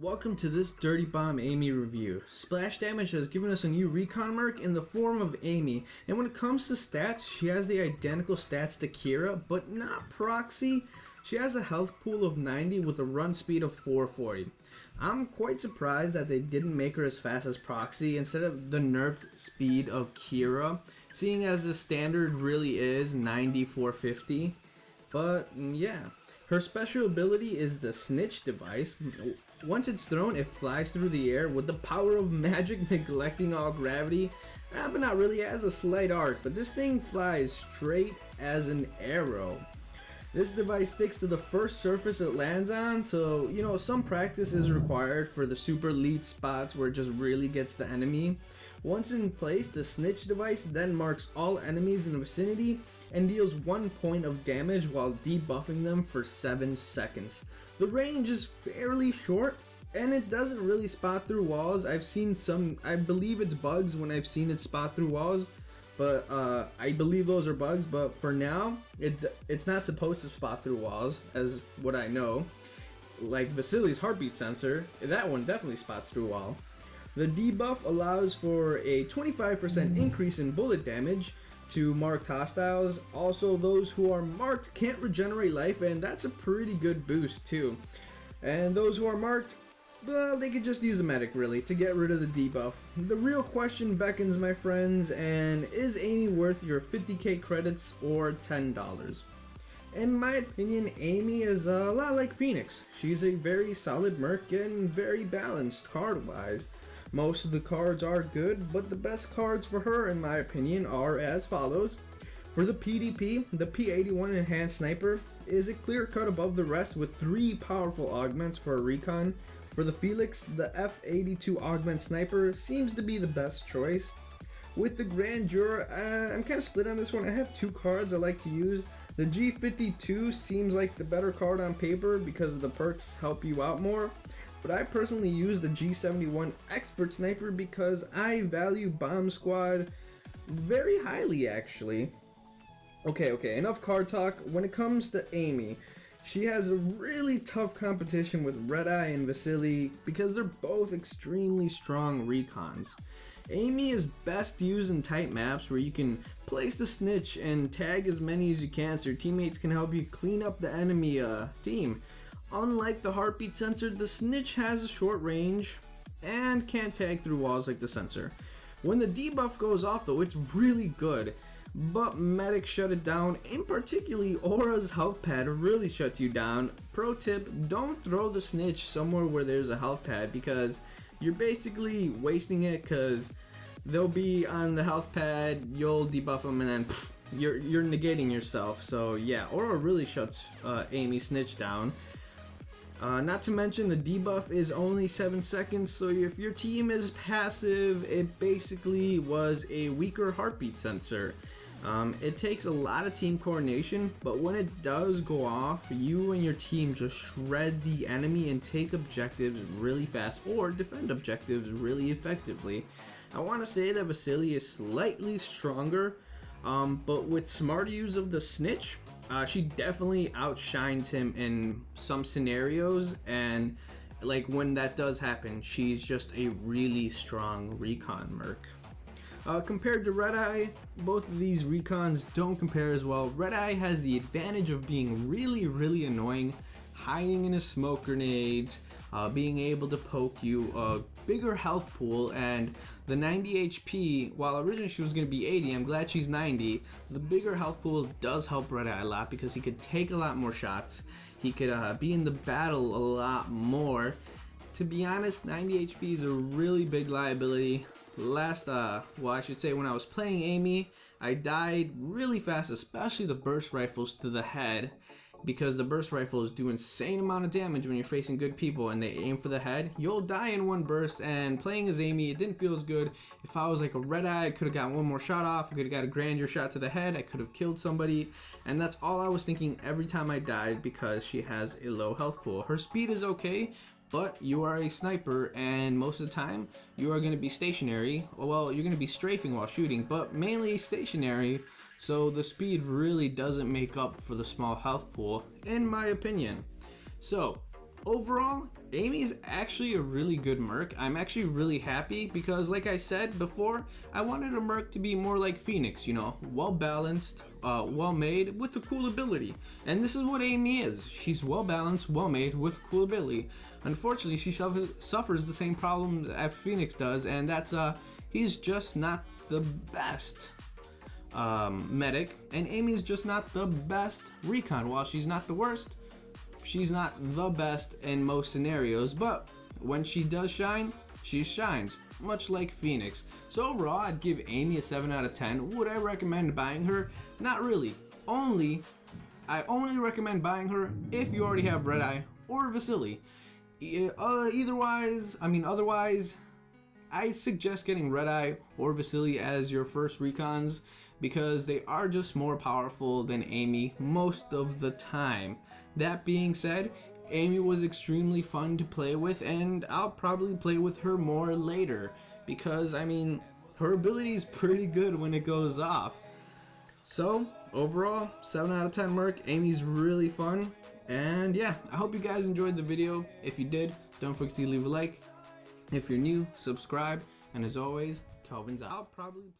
Welcome to this Dirty Bomb Aimee review. Splash Damage has given us a new recon merc in the form of Aimee, and when it comes to stats, she has the identical stats to Kira, but not Proxy. She has a health pool of 90 with a run speed of 440. I'm quite surprised that they didn't make her as fast as Proxy instead of the nerfed speed of Kira, seeing as the standard really is 90 450. But yeah. Her special ability is the Snitch device. Once it's thrown, it flies through the air with the power of magic neglecting all gravity. But not really, it has a slight arc, but this thing flies straight as an arrow. This device sticks to the first surface it lands on, so some practice is required for the super elite spots where it just really gets the enemy. Once in place, the Snitch device then marks all enemies in the vicinity and deals 1 point of damage while debuffing them for 7 seconds. The range is fairly short and it doesn't really spot through walls. I've seen some, I believe it's bugs when I've seen it spot through walls, but I believe those are bugs, but for now it's not supposed to spot through walls as what I know. Like Vasili's heartbeat sensor, that one definitely spots through a wall. The debuff allows for a 25% increase in bullet damage to marked hostiles. Also, those who are marked can't regenerate life, and that's a pretty good boost too. And those who are marked, well, they could just use a medic really to get rid of the debuff. The real question beckons, my friends, and is Aimee worth your 50k credits or $10? In my opinion, Aimee is a lot like Phoenix. She's a very solid merc and very balanced card-wise. Most of the cards are good, but the best cards for her, in my opinion, are as follows. For the PDP, the P81 Enhanced Sniper is a clear cut above the rest with 3 powerful augments for a recon. For the Felix, the F82 Augment Sniper seems to be the best choice. With the Grandeur, I'm kind of split on this one. I have 2 cards I like to use. The G52 seems like the better card on paper because the perks help you out more. But I personally use the G71 Expert Sniper because I value Bomb Squad very highly, actually. Okay, enough card talk. When it comes to Aimee, she has a really tough competition with Red Eye and Vasili because they're both extremely strong recons. Aimee is best used in tight maps where you can place the Snitch and tag as many as you can so your teammates can help you clean up the enemy team. Unlike the heartbeat sensor, the Snitch has a short range and can't tag through walls like the sensor. When the debuff goes off though, it's really good, but medics shut it down. In particular, Aura's health pad really shuts you down. Pro tip, don't throw the Snitch somewhere where there's a health pad because you're basically wasting it because they'll be on the health pad, you'll debuff them, and then you're negating yourself. So yeah, Aura really shuts Aimee Snitch down. Not to mention the debuff is only 7 seconds, so if your team is passive, it basically was a weaker heartbeat sensor. It takes a lot of team coordination, but when it does go off, you and your team just shred the enemy and take objectives really fast or defend objectives really effectively. I want to say that Vasili is slightly stronger, but with smart use of the Snitch, she definitely outshines him in some scenarios, and like when that does happen, she's just a really strong recon merc. Compared to Red Eye, both of these recons don't compare as well. Red Eye has the advantage of being really annoying, hiding in his smoke grenades, being able to poke you, a bigger health pool, and the 90 HP, while originally she was going to be 80, I'm glad she's 90, the bigger health pool does help Red Eye a lot because he could take a lot more shots, he could be in the battle a lot more. To be honest, 90 HP is a really big liability. I should say when I was playing Aimee, I died really fast, especially the burst rifles to the head, because the burst rifles do insane amount of damage when you're facing good people and they aim for the head. You'll die in one burst, and playing as Aimee, it didn't feel as good. If I was like a Red Eye, I could have got one more shot off, I could have got a Grandeur shot to the head, I could have killed somebody, and that's all I was thinking every time I died because she has a low health pool. Her speed is okay, but you are a sniper and most of the time you are going to be stationary. Well, you're going to be strafing while shooting, but mainly stationary, so the speed really doesn't make up for the small health pool, in my opinion. So overall, Amy's actually a really good merc. I'm actually really happy because, like I said before, I wanted a merc to be more like Phoenix, you know, well balanced, well made, with a cool ability. And this is what Aimee is. She's well balanced, well made, with a cool ability. Unfortunately, she suffers the same problem that Phoenix does, and that's he's just not the best medic, and Amy's just not the best recon. While she's not the worst, she's not the best in most scenarios, but when she does shine, she shines, much like Phoenix. So overall, I'd give Aimee a 7 out of 10. Would I recommend buying her? Not really. I only recommend buying her if you already have Red Eye or Vasily. Otherwise, I suggest getting Red Eye or Vasily as your first recons because they are just more powerful than Aimee most of the time. That being said, Aimee was extremely fun to play with, and I'll probably play with her more later because, I mean, her ability is pretty good when it goes off. So, overall, 7 out of 10 merc. Aimee's really fun. And yeah, I hope you guys enjoyed the video. If you did, don't forget to leave a like. If you're new, subscribe. And as always, Calvin's out. I'll probably play